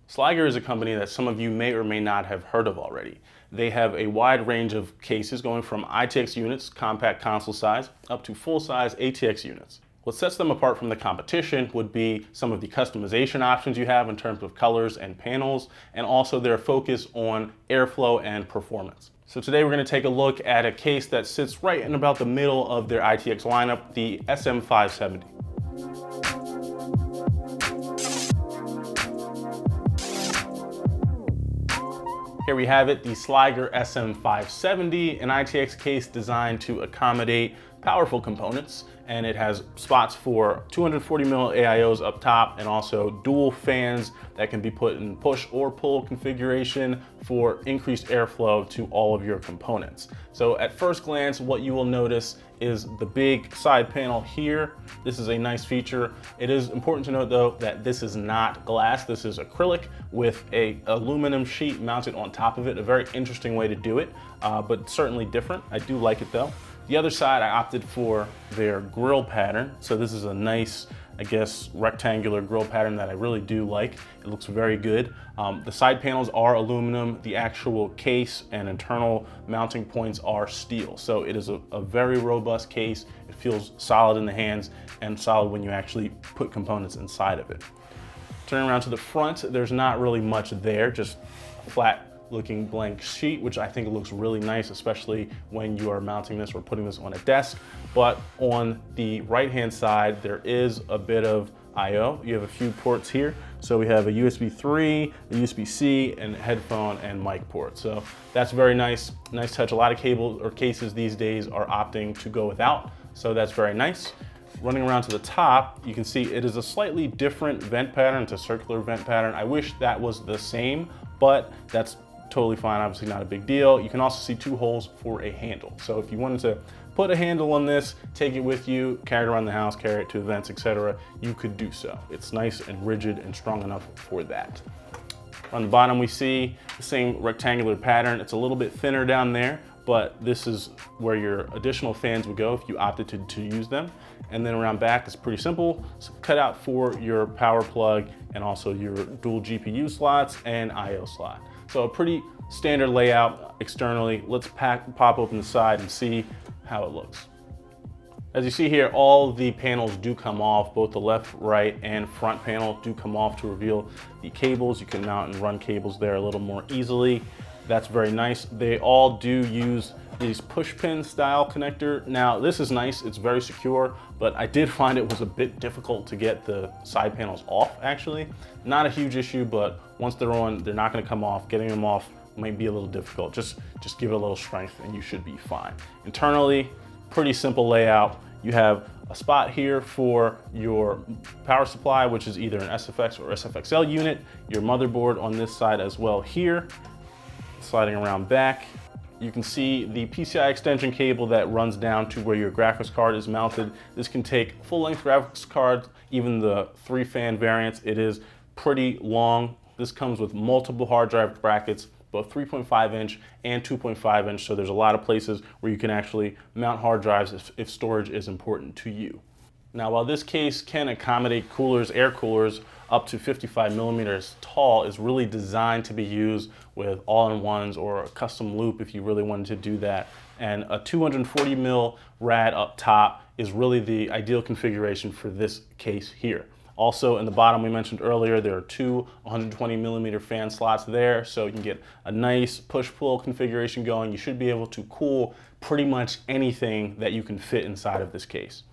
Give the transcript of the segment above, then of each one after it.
Sliger is a company that some of you may or may not have heard of already. They have a wide range of cases going from ITX units, compact console size, up to full-size ATX units. What sets them apart from the competition would be some of the customization options you have in terms of colors and panels, and also their focus on airflow and performance. So today we're going to take a look at a case that sits right in about the middle of their ITX lineup, the SM570. Here we have it, the Sliger SM570, an ITX case designed to accommodate powerful components, and it has spots for 240mm AIOs up top and also dual fans that can be put in push or pull configuration for increased airflow to all of your components. So at first glance, what you will notice is the big side panel here. This is a nice feature. It is important to note though that this is not glass. This is acrylic with a aluminum sheet mounted on top of it. A very interesting way to do it, but certainly different. I do like it though. The other side, I opted for their grille pattern. So this is a nice, I guess, rectangular grille pattern that I really do like. It looks very good. The side panels are aluminum. The actual case and internal mounting points are steel. So it is a very robust case. It feels solid in the hands and solid when you actually put components inside of it. Turning around to the front, there's not really much there, just a flat looking blank sheet, which I think looks really nice, especially when you are mounting this or putting this on a desk. But on the right-hand side, there is a bit of I/O. You have a few ports here. So we have a USB 3, a USB-C, and headphone and mic port. So that's very nice. Nice touch. A lot of cables or cases these days are opting to go without. So that's very nice. Running around to the top, you can see it is a slightly different vent pattern. It's a circular vent pattern. I wish that was the same, but that's totally fine, obviously not a big deal. You can also see two holes for a handle. So if you wanted to put a handle on this, take it with you, carry it around the house, carry it to events, etc., you could do so. It's nice and rigid and strong enough for that. On the bottom, we see the same rectangular pattern. It's a little bit thinner down there, but this is where your additional fans would go if you opted to use them. And then around back, it's pretty simple. So cut out for your power plug and also your dual GPU slots and I/O slot. So a pretty standard layout externally. Let's pop open the side and see how it looks. As you see here, all the panels do come off. Both the left, right, and front panel do come off to reveal the cables. You can mount and run cables there a little more easily. That's very nice. They all do use these push pin style connector. Now this is nice, it's very secure, but I did find it was a bit difficult to get the side panels off actually. Not a huge issue, but once they're on, they're not gonna come off. Getting them off might be a little difficult. Just give it a little strength and you should be fine. Internally, pretty simple layout. You have a spot here for your power supply, which is either an SFX or SFXL unit, your motherboard on this side as well here. Sliding around back, you can see the PCI extension cable that runs down to where your graphics card is mounted. This can take full-length graphics cards, even the 3-fan variants. It is pretty long. This comes with multiple hard drive brackets, both 3.5-inch and 2.5-inch, so there's a lot of places where you can actually mount hard drives if storage is important to you. Now, while this case can accommodate coolers, air coolers, up to 55 millimeters tall, is really designed to be used with all-in-ones or a custom loop if you really wanted to do that. And a 240mm rad up top is really the ideal configuration for this case here. Also in the bottom, we mentioned earlier, there are two 120mm fan slots there, so you can get a nice push-pull configuration going. You should be able to cool pretty much anything that you can fit inside of this case.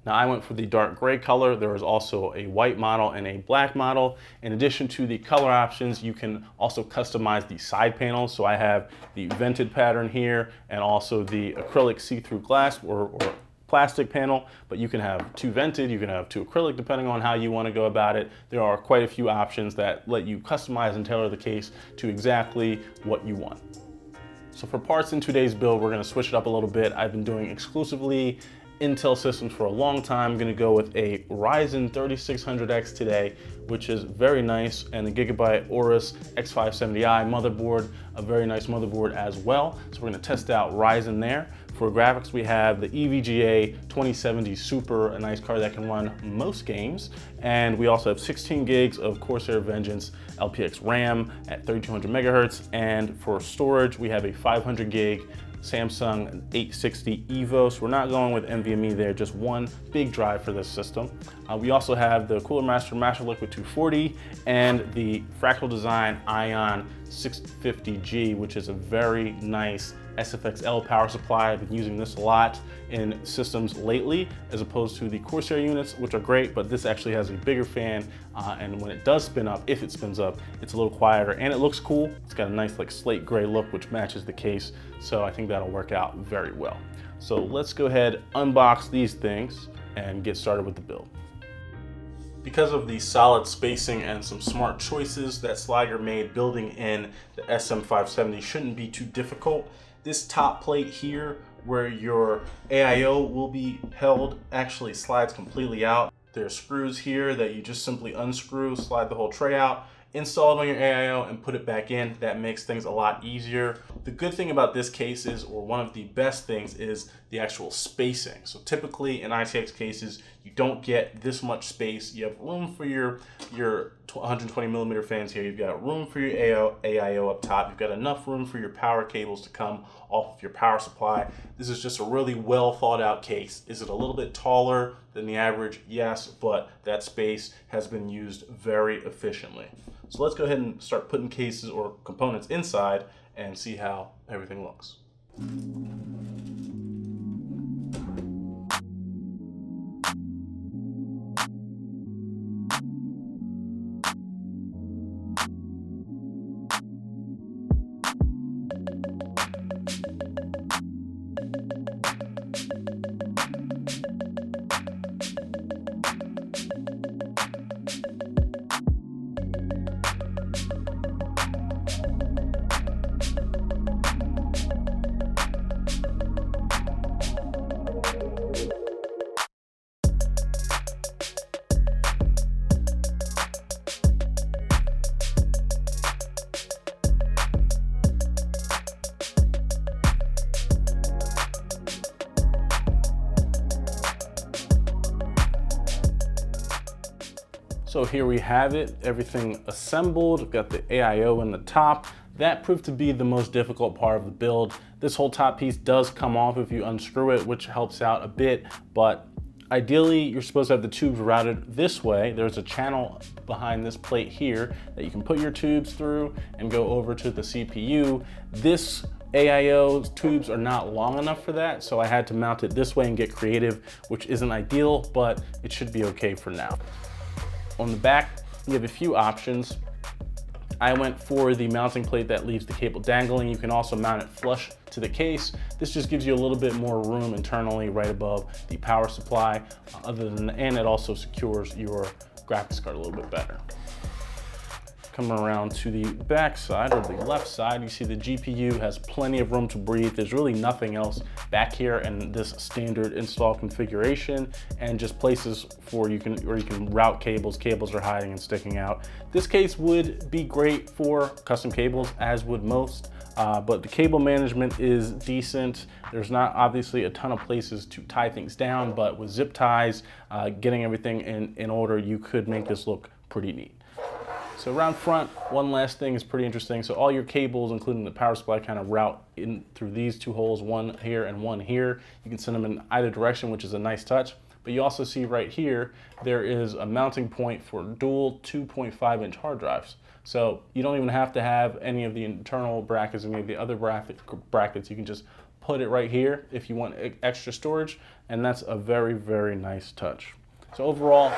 Now I went for the dark gray color. There is also a white model and a black model. In addition to the color options, you can also customize the side panels. So I have the vented pattern here and also the acrylic see-through glass or plastic panel, but you can have two vented, you can have two acrylic, depending on how you want to go about it. There are quite a few options that let you customize and tailor the case to exactly what you want. So for parts in today's build, we're going to switch it up a little bit. I've been doing exclusively Intel systems for a long time. I'm going to go with a Ryzen 3600X today, which is very nice, and the Gigabyte Aorus X570i motherboard, a very nice motherboard as well. So we're going to test out Ryzen there. For graphics, we have the EVGA 2070 Super, a nice card that can run most games. And we also have 16 gigs of Corsair Vengeance LPX RAM at 3200 megahertz. And for storage, we have a 500 gig Samsung 860 EVO, so we're not going with NVMe there, just one big drive for this system. We also have the Cooler Master Master Liquid 240 and the Fractal Design Ion 650G, which is a very nice SFXL power supply. I've been using this a lot in systems lately, as opposed to the Corsair units, which are great, but this actually has a bigger fan, and when it does spin up, if it spins up, it's a little quieter and it looks cool. It's got a nice like slate gray look, which matches the case, so I think that'll work out very well. So let's go ahead, unbox these things, and get started with the build. Because of the solid spacing and some smart choices that Sliger made, building in the SM570 shouldn't be too difficult. This top plate here, where your AIO will be held, actually slides completely out. There are screws here that you just simply unscrew, slide the whole tray out, install it on your AIO and put it back in. That makes things a lot easier. The good thing about this case is, or one of the best things, is the actual spacing. So typically in ITX cases, you don't get this much space. You have room for your 120 millimeter fans here. You've got room for your AIO up top. You've got enough room for your power cables to come off of your power supply. This is just a really well thought out case. Is it a little bit taller than the average? Yes, but that space has been used very efficiently. So let's go ahead and start putting cases or components inside and see how everything looks. So here we have it, everything assembled. We've got the AIO in the top. That proved to be the most difficult part of the build. This whole top piece does come off if you unscrew it, which helps out a bit, but ideally you're supposed to have the tubes routed this way. There's a channel behind this plate here that you can put your tubes through and go over to the CPU. This AIO tubes are not long enough for that, so I had to mount it this way and get creative, which isn't ideal, but it should be okay for now. On the back, you have a few options. I went for the mounting plate that leaves the cable dangling. You can also mount it flush to the case. This just gives you a little bit more room internally right above the power supply. And it also secures your graphics card a little bit better. Coming around to the back side, or the left side, you see the GPU has plenty of room to breathe. There's really nothing else back here in this standard install configuration, and just places where you can route cables. Cables are hiding and sticking out. This case would be great for custom cables, as would most, but the cable management is decent. There's not obviously a ton of places to tie things down, but with zip ties, getting everything in order, you could make this look pretty neat. So around front, one last thing is pretty interesting. So all your cables, including the power supply, kind of route in through these two holes, one here and one here. You can send them in either direction, which is a nice touch. But you also see right here, there is a mounting point for dual 2.5-inch hard drives. So you don't even have to have any of the internal brackets or any of the other brackets. You can just put it right here if you want extra storage, and that's a very, very nice touch. So overall,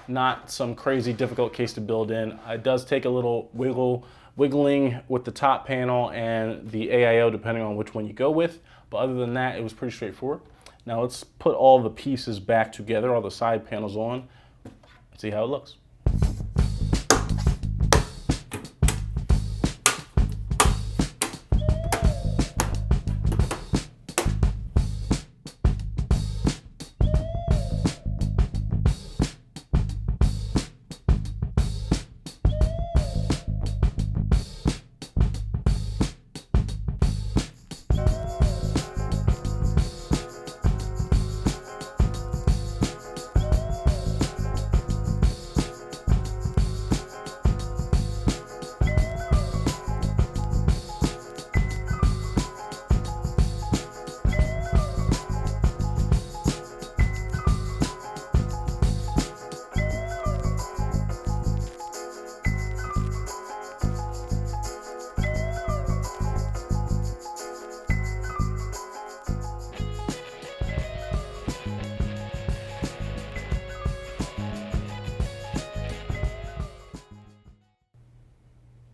not some crazy difficult case to build in. It does take a little wiggling with the top panel and the AIO, depending on which one you go with. But other than that, it was pretty straightforward. Now let's put all the pieces back together, all the side panels on, and see how it looks.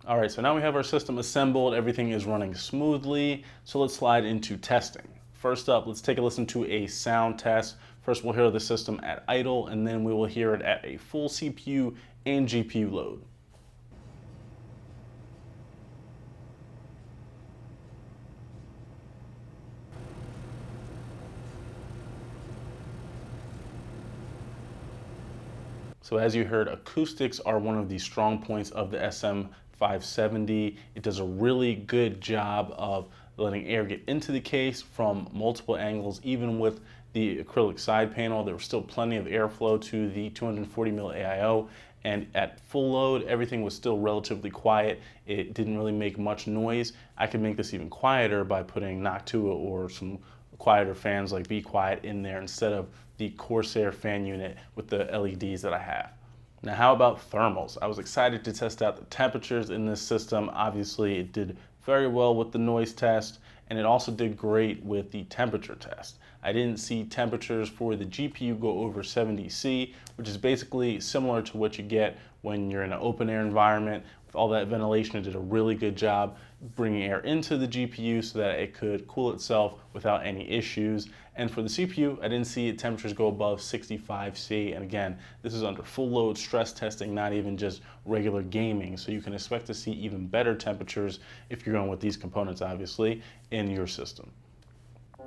All right, so now we have our system assembled. Everything is running smoothly. So let's slide into testing. First up, let's take a listen to a sound test. First, we'll hear the system at idle, and then we will hear it at a full CPU and GPU load. So as you heard, acoustics are one of the strong points of the SM570. It does a really good job of letting air get into the case from multiple angles. Even with the acrylic side panel, there was still plenty of airflow to the 240 mil AIO. And at full load, everything was still relatively quiet. It didn't really make much noise. I could make this even quieter by putting Noctua or some quieter fans like Be Quiet in there instead of the Corsair fan unit with the LEDs that I have. Now, how about thermals? I was excited to test out the temperatures in this system. Obviously, it did very well with the noise test, and it also did great with the temperature test. I didn't see temperatures for the GPU go over 70°C, which is basically similar to what you get when you're in an open air environment. With all that ventilation, it did a really good job bringing air into the GPU so that it could cool itself without any issues. And for the CPU, I didn't see temperatures go above 65°C. And again, this is under full load stress testing, not even just regular gaming. So you can expect to see even better temperatures if you're going with these components, obviously, in your system.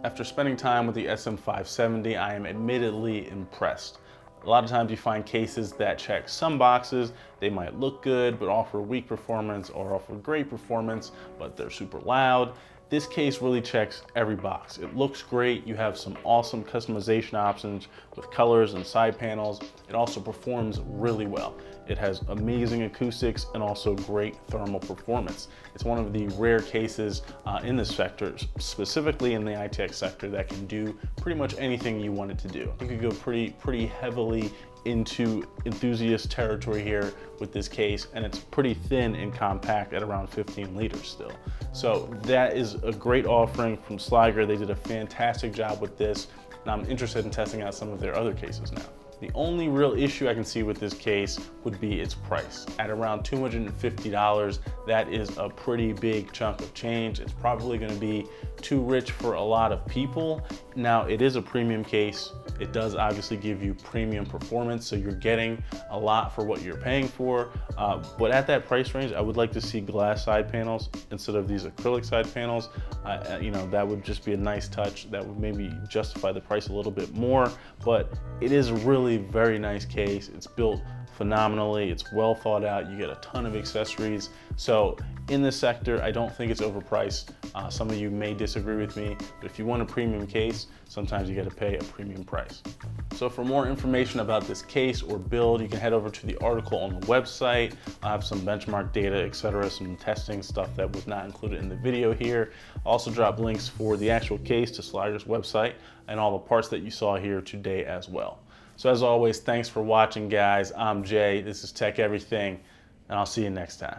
After spending time with the SM570, I am admittedly impressed. A lot of times you find cases that check some boxes. They might look good, but offer weak performance, or offer great performance, but they're super loud. This case really checks every box. It looks great. You have some awesome customization options with colors and side panels. It also performs really well. It has amazing acoustics and also great thermal performance. It's one of the rare cases in this sector, specifically in the ITX sector, that can do pretty much anything you want it to do. You could go pretty heavily into enthusiast territory here with this case, and it's pretty thin and compact at around 15 liters still. So that is a great offering from Sliger. They did a fantastic job with this, and I'm interested in testing out some of their other cases now. The only real issue I can see with this case would be its price. At around $250, that is a pretty big chunk of change. It's probably gonna be too rich for a lot of people. Now, it is a premium case. It does obviously give you premium performance, so you're getting a lot for what you're paying for. But at that price range, I would like to see glass side panels instead of these acrylic side panels. You know, that would just be a nice touch. That would maybe justify the price a little bit more, but it is a really very nice case. It's built phenomenally. It's well thought out. You get a ton of accessories. So in this sector, I don't think it's overpriced. Some of you may disagree with me, but if you want a premium case, sometimes you got to pay a premium price. So for more information about this case or build, you can head over to the article on the website. I have some benchmark data, etc., some testing stuff that was not included in the video here. I'll also drop links for the actual case to Sliger's website and all the parts that you saw here today as well. So as always, thanks for watching, guys. I'm Jay. This is Tech Everything, and I'll see you next time.